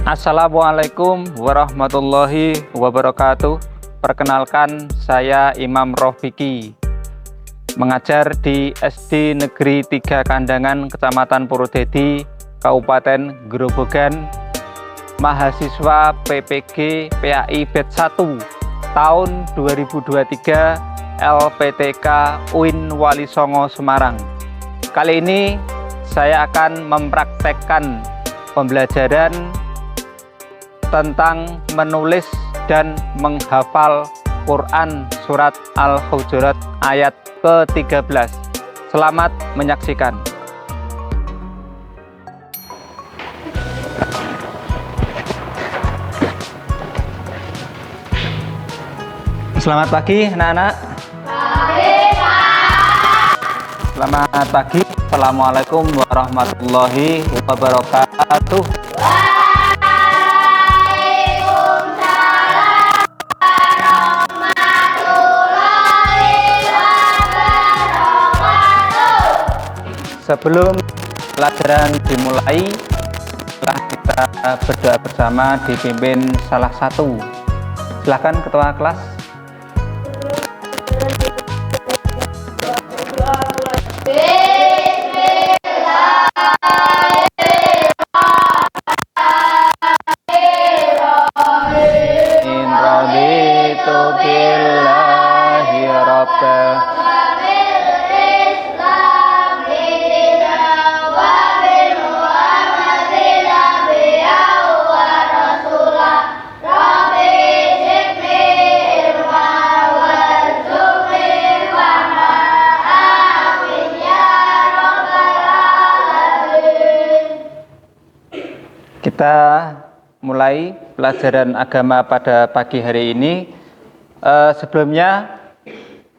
Assalamualaikum warahmatullahi wabarakatuh. Perkenalkan, saya Imam Rofiki, mengajar di SD Negeri 3 Kandangan, Kecamatan Purwodadi, Kabupaten Grobogan, mahasiswa PPG PAI Batch 1 tahun 2023 LPTK UIN Walisongo Semarang. Kali ini saya akan mempraktekkan pembelajaran tentang menulis dan menghafal Quran Surat Al-Hujurat ayat ke-13. Selamat menyaksikan. Selamat pagi anak-anak. Selamat pagi. Assalamualaikum warahmatullahi wabarakatuh. Sebelum pelajaran dimulai, setelah kita berdoa bersama dipimpin salah satu. Silakan ketua kelas. In raditu billahi rabba Kita mulai pelajaran agama pada pagi hari ini. Sebelumnya,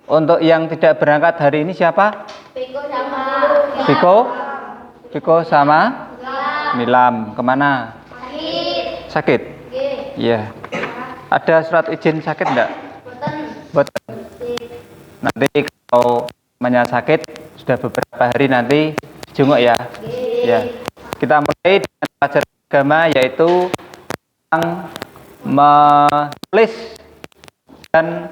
untuk yang tidak berangkat hari ini siapa? Piko sama Milam. Kemana? Sakit? Iya. Ada surat izin sakit enggak? Boten. Nanti kalau namanya sakit sudah beberapa hari nanti jenguk ya. Ya. Kita mulai dengan pelajaran agama, yaitu tentang menulis dan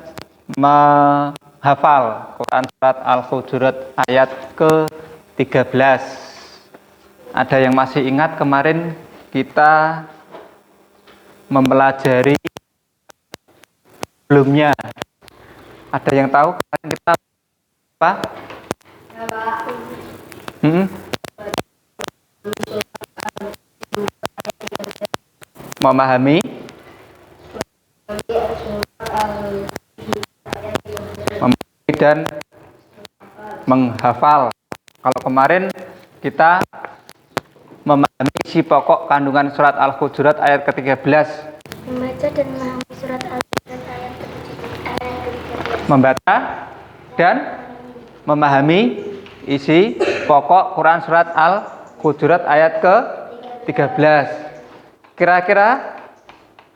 menghafal Quran Surat Al-Hujurat ayat ke-13. Ada yang masih ingat kemarin kita mempelajari sebelumnya? Ada yang tahu kemarin kita apa? Memahami dan menghafal. Kalau kemarin kita memahami isi pokok kandungan surat Al-Hujurat ayat ke-13. Membaca dan memahami surat Al-Hujurat ayat ke-13. Membaca dan memahami isi pokok Quran surat Al-Hujurat ayat ke-13. Kira-kira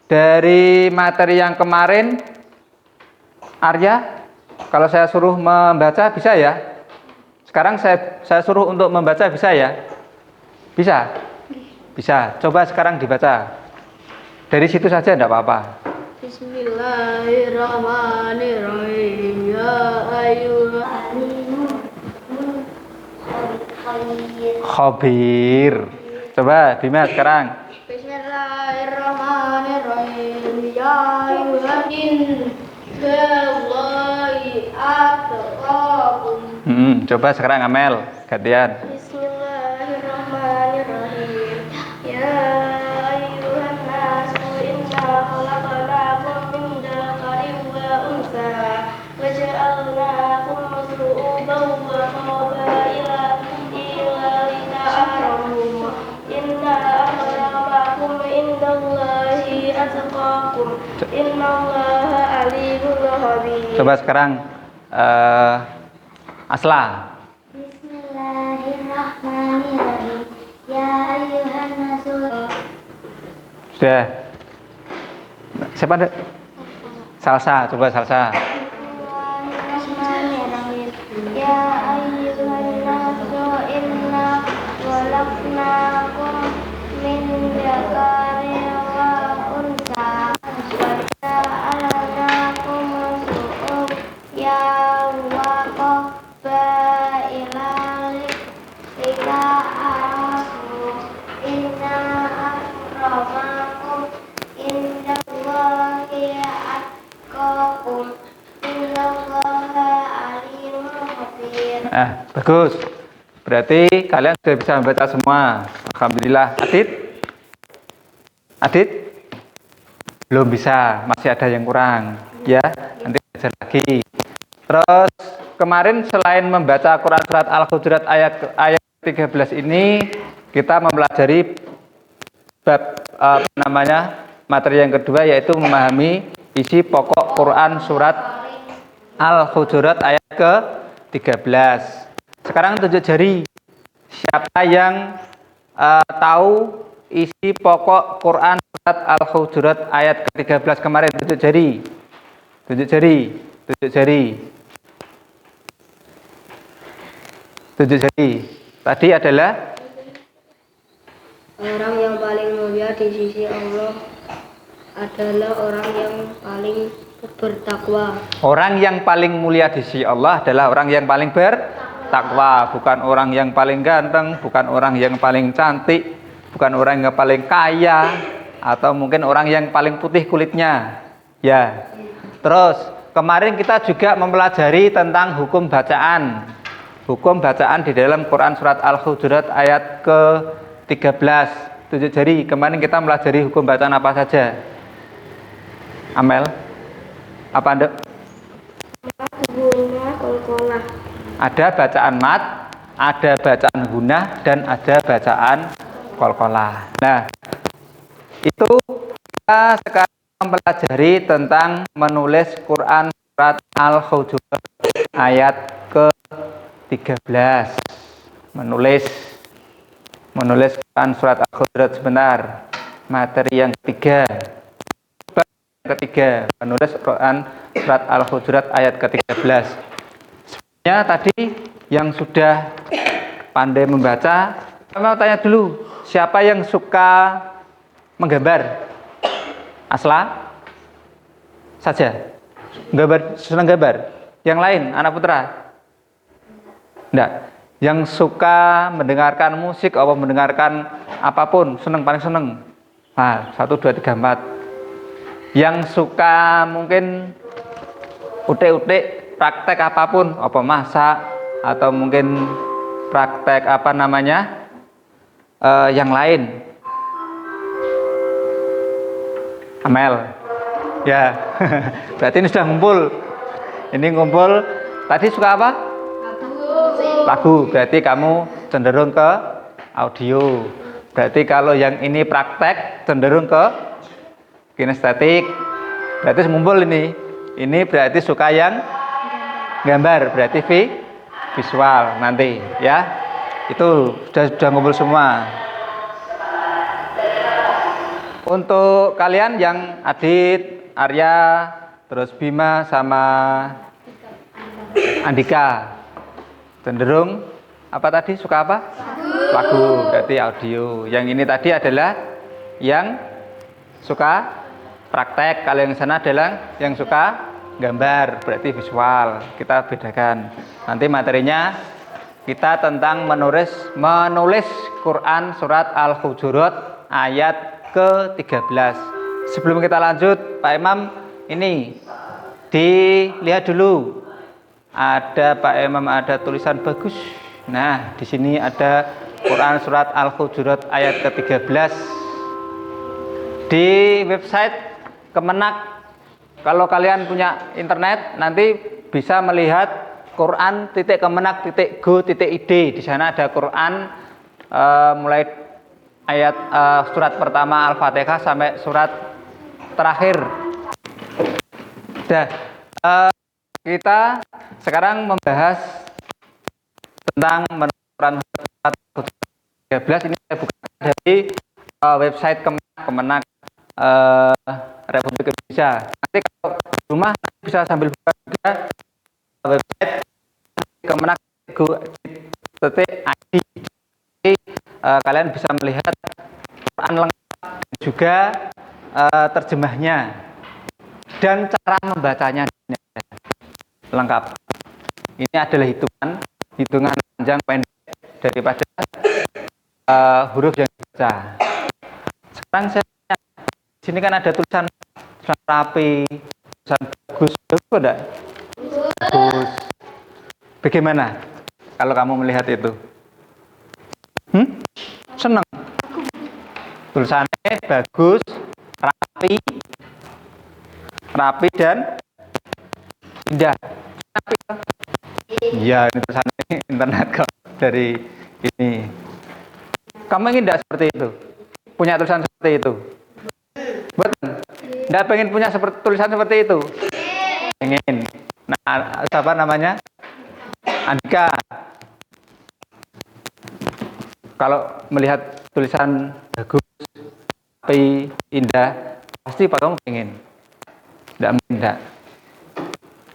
dari materi yang kemarin, Arya, kalau saya suruh membaca bisa ya? Sekarang saya suruh untuk membaca bisa ya? Bisa? Bisa. Coba sekarang dibaca. Dari situ saja enggak apa-apa. Bismillahirrahmanirrahim. Ya ayyuhan Khabir. Coba Bima sekarang. Bismillahirrahmanirrahim. Ya ayyuhan innallahi atqakum. Coba sekarang Amel, gantian. Bismillahirrahmanirrahim. Ya ayyuhan nasu inna khalaqnakum min dzakarin wa untha wa ja'alnakum syu'uban wa qabaila lita'arafu. Inna akramakum indallahi atqakum. Innallaha alimun khabir. Coba sekarang Asla. Bismillahirrahmanirrahim. Ya ayyuhan nasu. Sudah. Siapa ada? Salsa, coba salsa. Bismillahirrahmanirrahim. Ya ayyuhan nasu inna khalaqnakum min dzakarin akramakum indallahi atqakum innallaha alimun khabir. Bagus. Berarti kalian sudah bisa membaca semua. Alhamdulillah. Adit? Belum bisa, masih ada yang kurang. Ya, nanti belajar lagi. Terus kemarin selain membaca Quran surat Al-Hujurat ayat 13 ini, kita mempelajari bab materi yang kedua, yaitu memahami isi pokok Quran surat Al-Hujurat ayat ke-13. Sekarang tunjuk jari. Siapa yang tahu isi pokok Quran surat Al-Hujurat ayat ke-13 kemarin? Tunjuk jari. Tunjuk jari. Tunjuk jari. Tunjuk jari. Tadi adalah orang yang paling mulia di sisi Allah adalah orang yang paling bertakwa. Orang yang paling mulia di sisi Allah adalah orang yang paling bertakwa, bukan orang yang paling ganteng, bukan orang yang paling cantik, bukan orang yang paling kaya, atau mungkin orang yang paling putih kulitnya. Ya. Terus kemarin kita juga mempelajari tentang hukum bacaan. Hukum bacaan di dalam Quran surat Al-Hujurat ayat ke-13. Tunjuk jari. Kemarin kita mempelajari hukum bacaan apa saja? Amel? Apa Anda? Ada bacaan mat, ada bacaan gunah, dan ada bacaan qalqalah. Nah, itu kita sekarang mempelajari tentang menulis Quran surat Al-Hujurat ayat ke-13. Menulis Quran surat Al-Hujurat sebentar. Materi yang ketiga. Menulis Quran surat Al-Hujurat ayat ke-13. Sebenarnya tadi yang sudah pandai membaca, saya mau tanya dulu, siapa yang suka menggambar? Asla? Saja? Senang gambar? Yang lain, anak putra? Enggak. Yang suka mendengarkan musik atau mendengarkan apapun, paling seneng. Nah, 1, 2, 3, 4. Yang suka mungkin utik-utik praktek apapun, apa masak atau mungkin praktek yang lain. Amel, ya, berarti ini sudah ngumpul. Ini ngumpul. Tadi suka apa? Lagu. Berarti kamu cenderung ke audio. Berarti kalau yang ini praktek cenderung ke kinestetik. Berarti ngumpul ini. Ini berarti suka yang gambar. Berarti visual nanti, ya. Itu sudah ngumpul semua. Untuk kalian yang Adit, Arya, terus Bima sama Andika, cenderung apa tadi? Suka apa? Lagu, berarti audio. Yang ini tadi adalah yang suka praktek. Kalau yang sana adalah yang suka gambar, berarti visual. Kita bedakan. Nanti materinya kita tentang menulis Quran surat Al-Hujurat ayat ke-13. Sebelum kita lanjut, Pak Imam, ini dilihat dulu. Ada Pak Imam, ada tulisan bagus. Nah, di sini ada Quran surat Al-Hujurat ayat ke-13. Di website Kemenak, kalau kalian punya internet, nanti bisa melihat Quran.kemenak.go.id. Di sana ada Quran mulai ayat surat pertama Al-Fatihah sampai surat terakhir. Kita sekarang membahas tentang Quran surat 13. Ini saya buka dari website Kemenak Republik Indonesia. Nanti kalau di rumah bisa sambil buka juga website kemenak.go.id. Kalian bisa melihat Quran lengkap dan juga terjemahnya dan cara membacanya lengkap. Ini adalah hitungan panjang pendek daripada huruf yang dibaca. Sekarang saya tanya, di sini kan ada tulisan rapi, tulisan bagus, bagus enggak? Bagus. Bagaimana kalau kamu melihat itu? Senang. Tulisannya bagus, rapi dan indah. Iya, ini tulisannya internet kok dari ini. Kamu ingin tidak seperti itu? Punya tulisan seperti itu? Betul. Tidak pengen punya tulisan seperti itu? Ingin. Nah, siapa namanya? Andika. Kalau melihat tulisan bagus, rapi, indah, pasti Pak kamu pengen. Tidak mungkin tidak.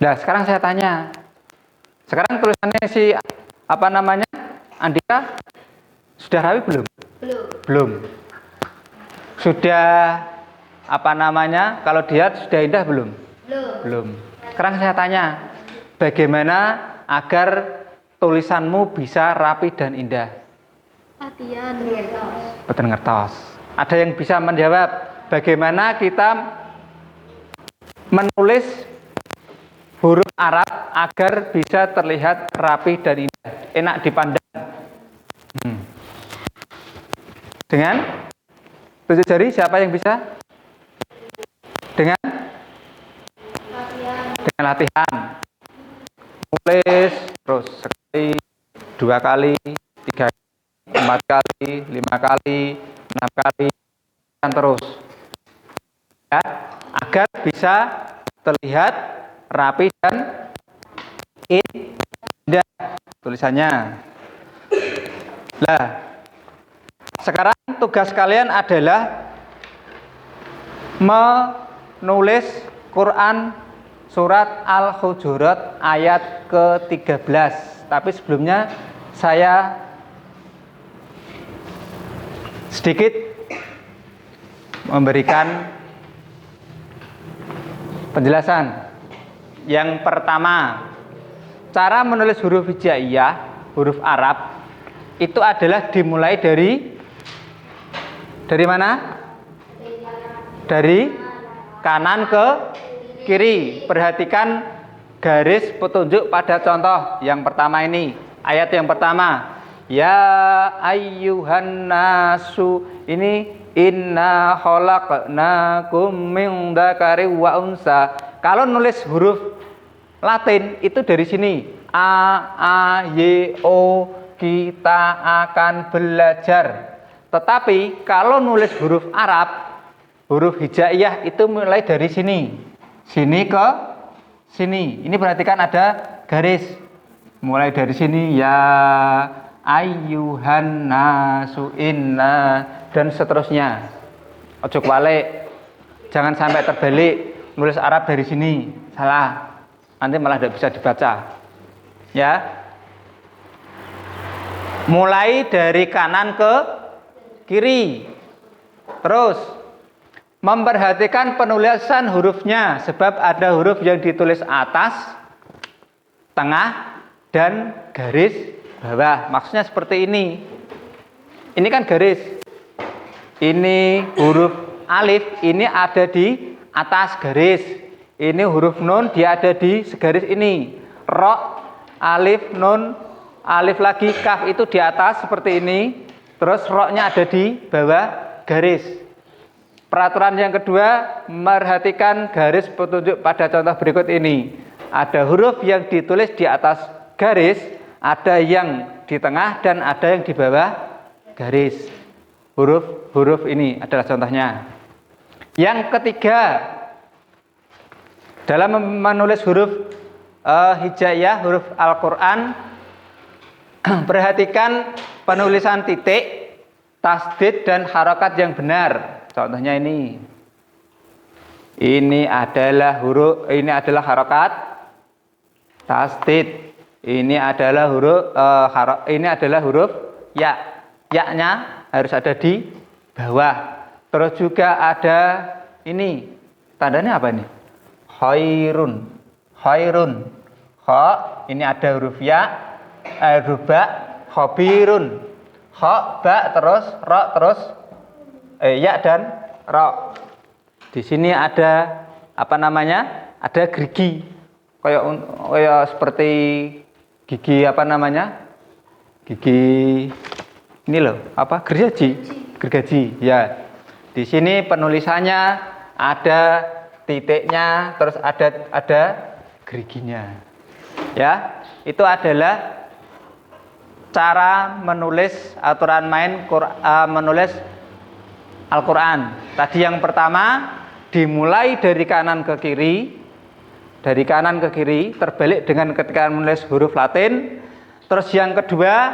Nah, sekarang saya tanya. Sekarang tulisannya si apa namanya? Andika sudah rapi belum? Belum. Sudah apa namanya? Kalau dia sudah indah belum? Belum. Sekarang saya tanya, bagaimana agar tulisanmu bisa rapi dan indah? Latihan. Betul, ngertos. Ada yang bisa menjawab bagaimana kita menulis huruf Arab agar bisa terlihat rapi dan indah, enak dipandang? Dengan tujuh jari, siapa yang bisa? Dengan latihan. Tulis terus sekali, 2 kali, 3 kali, 4 kali, 5 kali, 6 kali, dan terus. Ya, agar bisa terlihat rapi dan indah tulisannya. Nah, sekarang tugas kalian adalah menulis Quran surat Al-Hujurat ayat ke-13. Tapi sebelumnya saya sedikit memberikan penjelasan. Yang pertama, cara menulis huruf hijaiyah, huruf Arab, itu adalah dimulai dari mana? Dari kanan ke kiri. Perhatikan garis petunjuk pada contoh yang pertama ini. Ayat yang pertama, ya ayyuhan nasu, ini inna khalaqnakum min dzakari wa unsa. Kalau nulis huruf Latin itu dari sini, a y o, kita akan belajar. Tetapi kalau nulis huruf Arab, huruf hijaiyah itu mulai dari sini, sini ke sini. Ini perhatikan ada garis, mulai dari sini, ya ayyuhan nasu inna, dan seterusnya. Ojo balik, jangan sampai terbalik nulis Arab dari sini, salah, nanti malah tidak bisa dibaca. Ya, mulai dari kanan ke kiri. Terus memperhatikan penulisan hurufnya, sebab ada huruf yang ditulis atas, tengah, dan garis bawah. Maksudnya seperti ini. Ini kan garis. Ini huruf alif, ini ada di atas garis. Ini huruf nun, dia ada di segaris ini. Ro, alif, nun, alif lagi, kaf itu di atas seperti ini. Terus ro-nya ada di bawah garis. Peraturan yang kedua, perhatikan garis petunjuk pada contoh berikut ini. Ada huruf yang ditulis di atas garis, ada yang di tengah, dan ada yang di bawah garis. Huruf ini adalah contohnya. Yang ketiga, dalam menulis huruf hijaiyah, huruf Al-Quran, perhatikan penulisan titik, tasdid, dan harokat yang benar. Contohnya ini. Ini adalah harokat tasdid. Ini adalah huruf ya. Ya-nya harus ada di bawah. Terus juga ada ini. Tandanya apa ini? Khairun. Kha, ini ada huruf ya, huruf ba, khabirun. Kha, ba, terus ro, terus ya dan ro. Di sini ada apa namanya? Ada gerigi. Kayak seperti gigi apa namanya? Gigi ini loh, apa? Gergaji. Gergaji, ya. Di sini penulisannya ada titiknya, terus ada geriginya. Ya, itu adalah cara menulis aturan main menulis Al-Quran. Tadi yang pertama dimulai dari kanan ke kiri, terbalik dengan ketika menulis huruf Latin. Terus yang kedua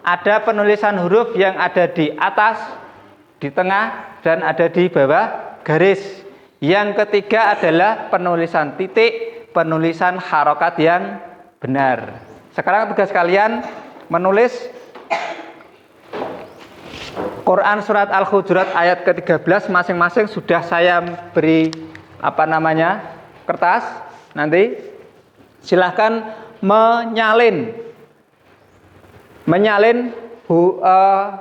ada penulisan huruf yang ada di atas, di tengah, dan ada di bawah garis. Yang ketiga adalah penulisan titik, penulisan harokat yang benar. Sekarang tugas kalian menulis Quran surat Al-Hujurat ayat ke-13 masing-masing sudah saya beri apa namanya kertas. Nanti silahkan menyalin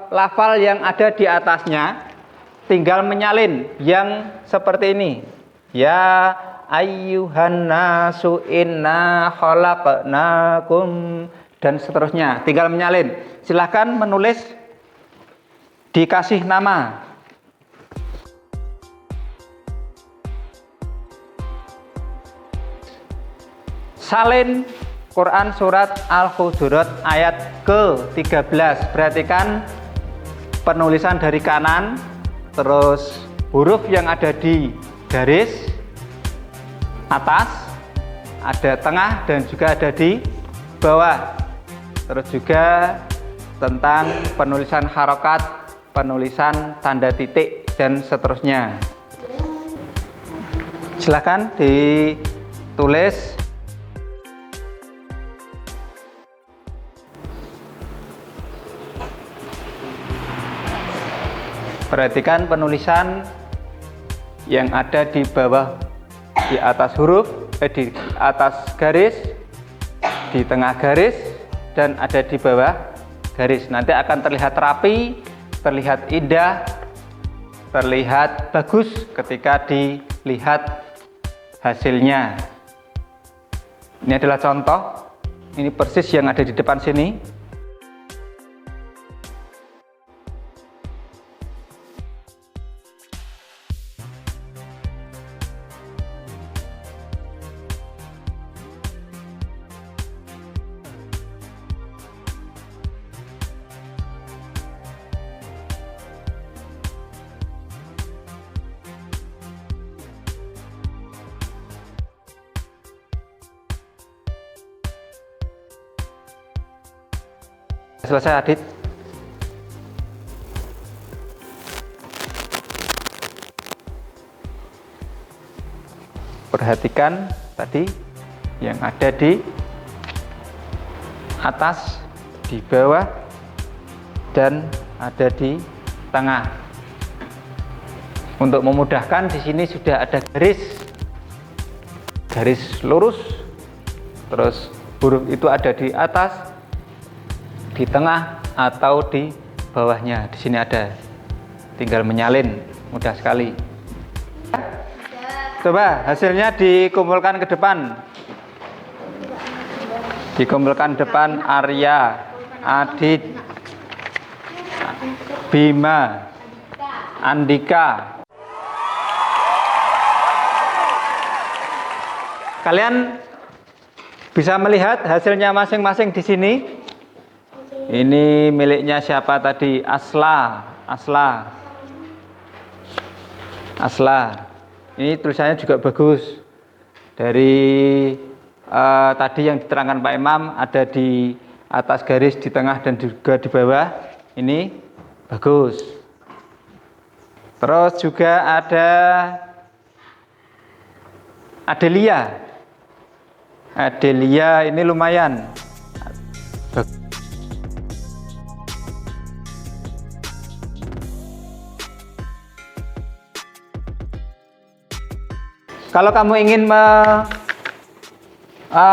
lafal yang ada di atasnya, tinggal menyalin yang seperti ini. Ya ayyuhan nasu inna khalaqnakum dan seterusnya, tinggal menyalin. Silahkan menulis, dikasih nama. Salin Quran surat Al-Hujurat ayat ke-13. Perhatikan penulisan dari kanan, terus huruf yang ada di garis atas, ada tengah dan juga ada di bawah. Terus juga tentang penulisan harokat, penulisan tanda titik dan seterusnya. Silakan ditulis. Perhatikan penulisan yang ada di bawah, di atas huruf, di atas garis, di tengah garis, dan ada di bawah garis. Nanti akan terlihat rapi, terlihat indah, terlihat bagus ketika dilihat hasilnya. Ini adalah contoh, ini persis yang ada di depan sini. Selesai, Adit? Perhatikan tadi yang ada di atas, di bawah, dan ada di tengah. Untuk memudahkan, di sini sudah ada garis lurus, terus huruf itu ada di atas, di tengah, atau di bawahnya. Di sini ada, tinggal menyalin, mudah sekali. Coba hasilnya dikumpulkan ke depan. Dikumpulkan depan Arya, Adit, Bima, Andika. Kalian bisa melihat hasilnya masing-masing di sini. Ini miliknya siapa tadi? Asla. Ini tulisannya juga bagus. Dari tadi yang diterangkan Pak Imam, ada di atas garis, di tengah, dan juga di bawah. Ini bagus. Terus juga ada Adelia ini lumayan. Kalau kamu ingin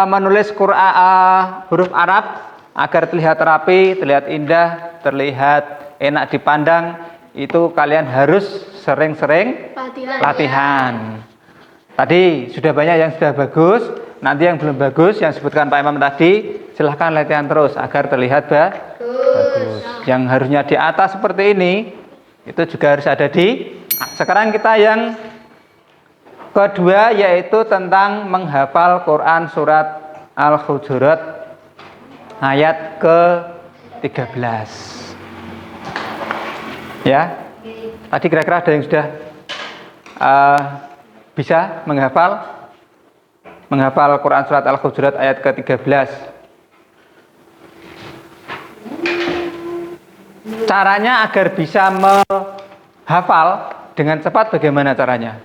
menulis huruf Arab agar terlihat rapi, terlihat indah, terlihat enak dipandang, itu kalian harus sering-sering latihan. Tadi sudah banyak yang sudah bagus, nanti yang belum bagus yang sebutkan Pak Imam tadi, silahkan latihan terus agar terlihat bagus. Yang harusnya di atas seperti ini, itu juga harus ada di. Sekarang kita yang kedua yaitu tentang menghafal Quran surat Al-Hujurat ayat ke-13. Ya, tadi kira-kira ada yang sudah bisa menghafal Quran surat Al-Hujurat ayat ke-13. Caranya agar bisa menghafal dengan cepat bagaimana caranya?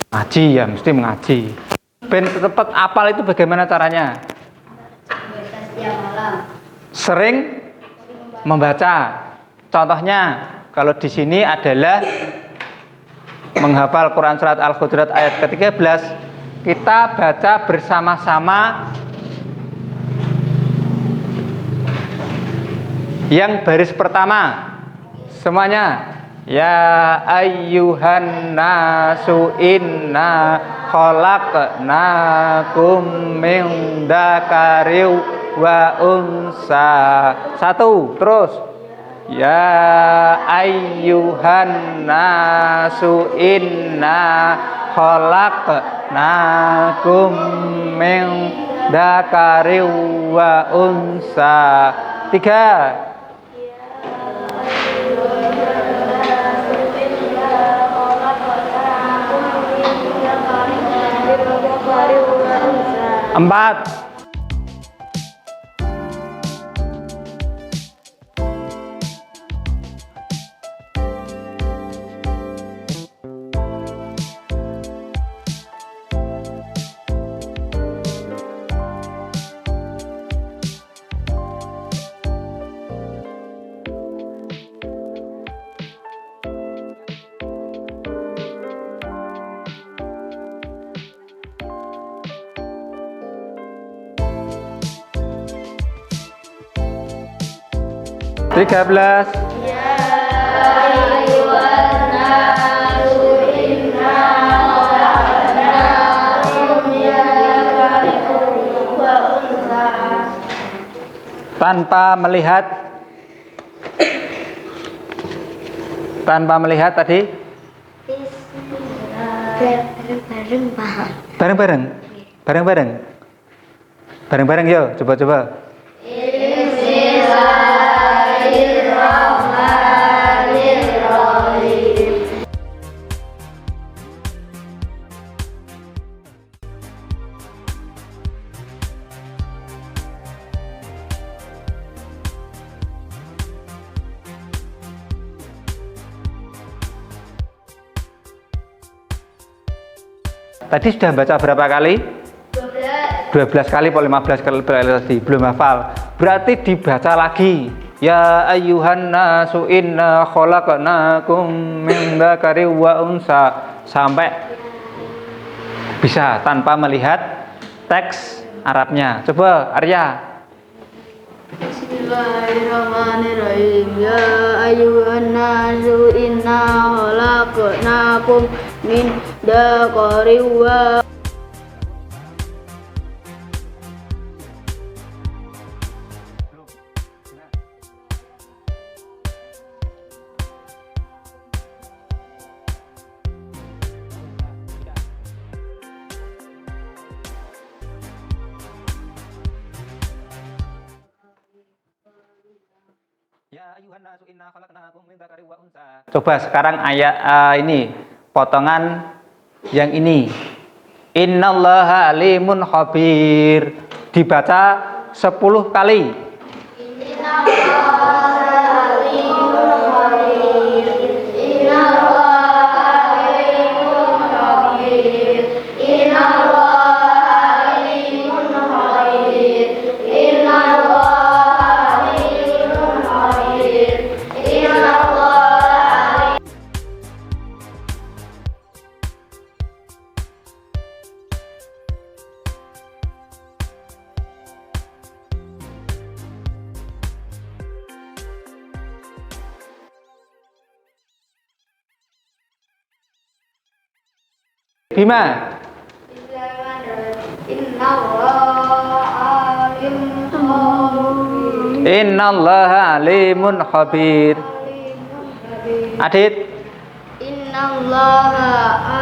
Ngaji ya, mesti mengaji. Ben cepat apal itu bagaimana caranya? Sering membaca. Contohnya kalau di sini adalah menghafal Quran surat Al-Hujurat ayat ke-13, kita baca bersama-sama yang baris pertama. Semuanya. Ya ayyuhan nasu inna khalaqnakum min dzakarin wa unsa. Satu, terus. Ya ayyuhan nasu inna khalaqnakum min dzakarin wa unsa. Tiga. Empat. Tiga belas. Tanpa melihat tadi. Bareng-bareng yuk, coba. Tadi sudah baca berapa kali? 12 kali atau 15 kali tadi, belum hafal. Berarti dibaca lagi. Ya ayyuhan nasu inna khalaqnakum min dzakarin wa unsa sampai bisa tanpa melihat teks Arabnya. Coba Arya. Bismillahirrahmanirrahim. Ya ayyuhan nasu inna khalaqnakum min dzakarin wa Coba sekarang ayat ini potongan yang ini. Innallaha alimun khabir. Dibaca 10 kali. Bima. Innallaha alimun khabir. Adit. Innallaha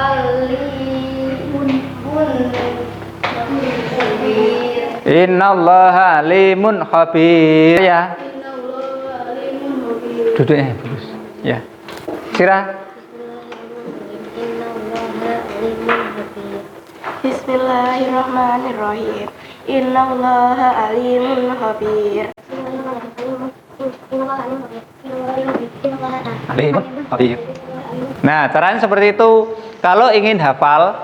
alimun khabir. Innallaha alimun khabir. Ya. Duduknya bagus. Ya. Sira. Bismillahirrahmanirrahim. Innallaha alimun khabir. Alimun khabir. Nah, caranya seperti itu. Kalau ingin hafal,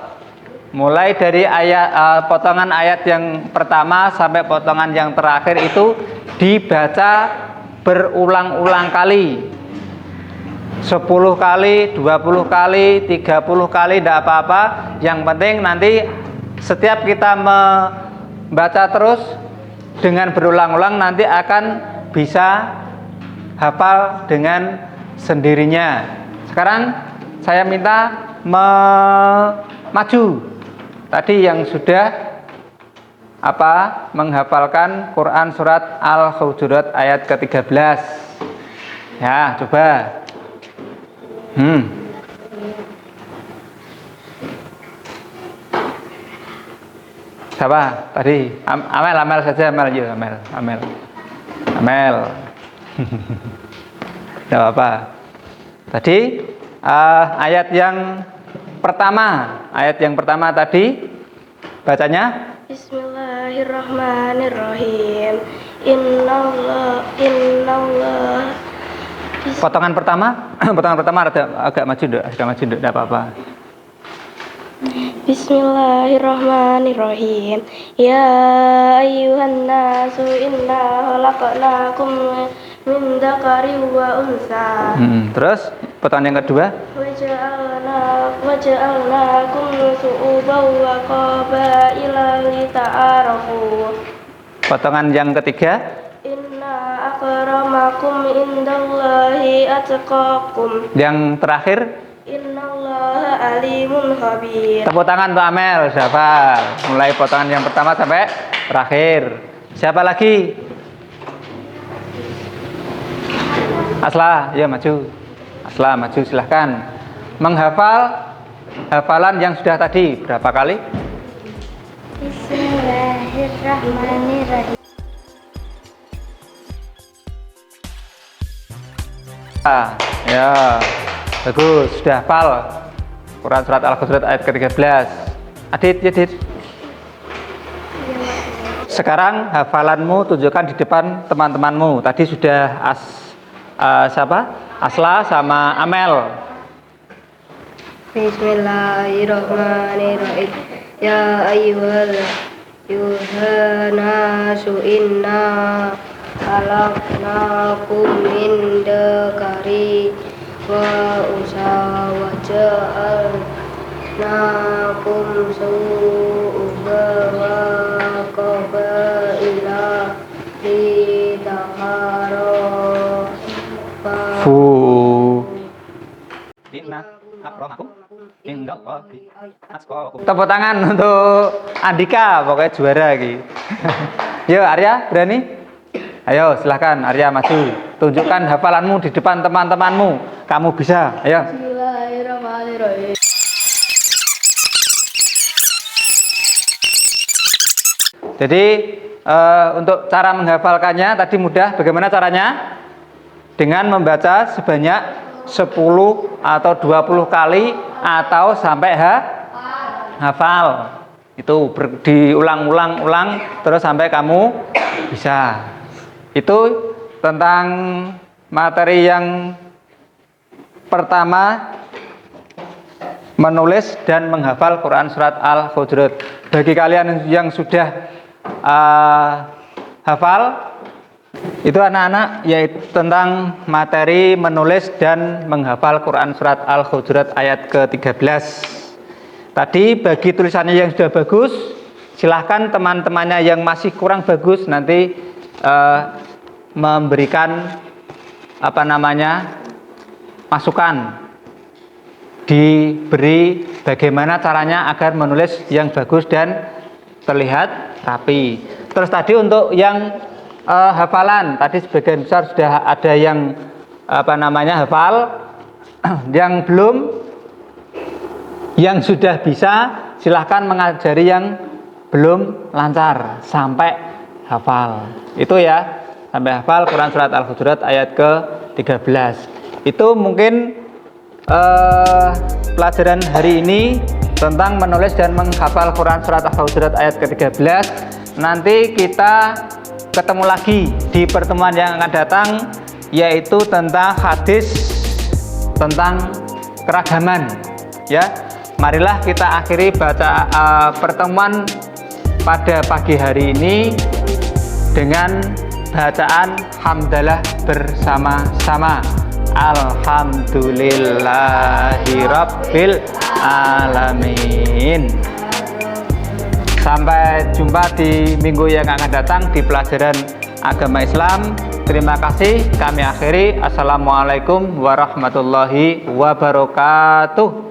mulai dari ayat potongan ayat yang pertama sampai potongan yang terakhir itu dibaca berulang-ulang kali. 10 kali, 20 kali, 30 kali, tidak apa-apa. Yang penting nanti setiap kita membaca terus dengan berulang-ulang nanti akan bisa hafal dengan sendirinya. Sekarang saya minta maju. Tadi yang sudah menghafalkan Quran surat Al-Hujurat ayat ke-13. Ya, coba. Siapa tadi? Amel saja, Amel. Tidak apa-apa. Tadi ayat yang pertama tadi bacanya Bismillahirrahmanirrahim. Innallah. Potongan pertama agak maju tidak apa-apa. Bismillahirrahmanirrahim. Ya ayyuhan nasu inna khalaqnakum min dzakarin wa unsa. Terus potongan yang kedua. Waja'alnakum syu'uban wa qabaila lita'arafu. Potongan yang ketiga. Inna akramakum indallahi atqakum. Yang terakhir. Innallaha alimun khabir. Tepuk tangan untuk Amel, siapa? Mulai potongan yang pertama sampai terakhir. Siapa lagi? Asla, ya maju. Asla, maju silahkan. Menghafal hafalan yang sudah tadi berapa kali? Bismillahirrahmanirrahim. Ya, bagus, sudah hafal Quran surat Al-Hujurat ayat ke-13. Adit. Sekarang hafalanmu tunjukkan di depan teman-temanmu. Tadi sudah Asla sama Amel. Bismillahirrahmanirrahim. Ya ayyuhanasu inna khalaqnakum min dzakari wa unsa wa ja'alnakum syu'uban wa qabaila lita'arafu. Inna akramakum indallahi atqakum. Tepuk tangan untuk Andika, pokoknya juara iki. Yuk Arya, berani? Ayo silahkan Arya maju. Tunjukkan hafalanmu di depan teman-temanmu. Kamu bisa. Ayo. Bismillahirrahmanirrahim. Jadi untuk cara menghafalkannya tadi mudah. Bagaimana caranya? Dengan membaca sebanyak 10 atau 20 kali atau sampai hafal. Itu diulang-ulang terus sampai kamu bisa. Itu tentang materi yang pertama, menulis dan menghafal Quran surat Al-Hujurat. Bagi kalian yang sudah hafal, itu anak-anak, yaitu tentang materi menulis dan menghafal Quran surat Al-Hujurat ayat ke-13. Tadi bagi tulisannya yang sudah bagus, silahkan teman-temannya yang masih kurang bagus nanti memberikan masukan. diberi bagaimana caranya agar menulis yang bagus dan terlihat rapi. Terus tadi untuk yang hafalan, tadi sebagian besar sudah ada yang hafal. Yang belum, yang sudah bisa, silahkan mengajari yang belum lancar sampai hafal. Itu ya, sampai hafal Quran surat Al-Hujurat ayat ke-13. Itu mungkin pelajaran hari ini tentang menulis dan menghafal Quran surat Al-Hujurat ayat ke-13. Nanti kita ketemu lagi di pertemuan yang akan datang, yaitu tentang hadis tentang keragaman. Ya, marilah kita akhiri baca pertemuan pada pagi hari ini dengan bacaan hamdalah bersama-sama. Alhamdulillahirabbil alamin. Sampai jumpa di minggu yang akan datang di pelajaran agama Islam. Terima kasih, kami akhiri. Assalamualaikum warahmatullahi wabarakatuh.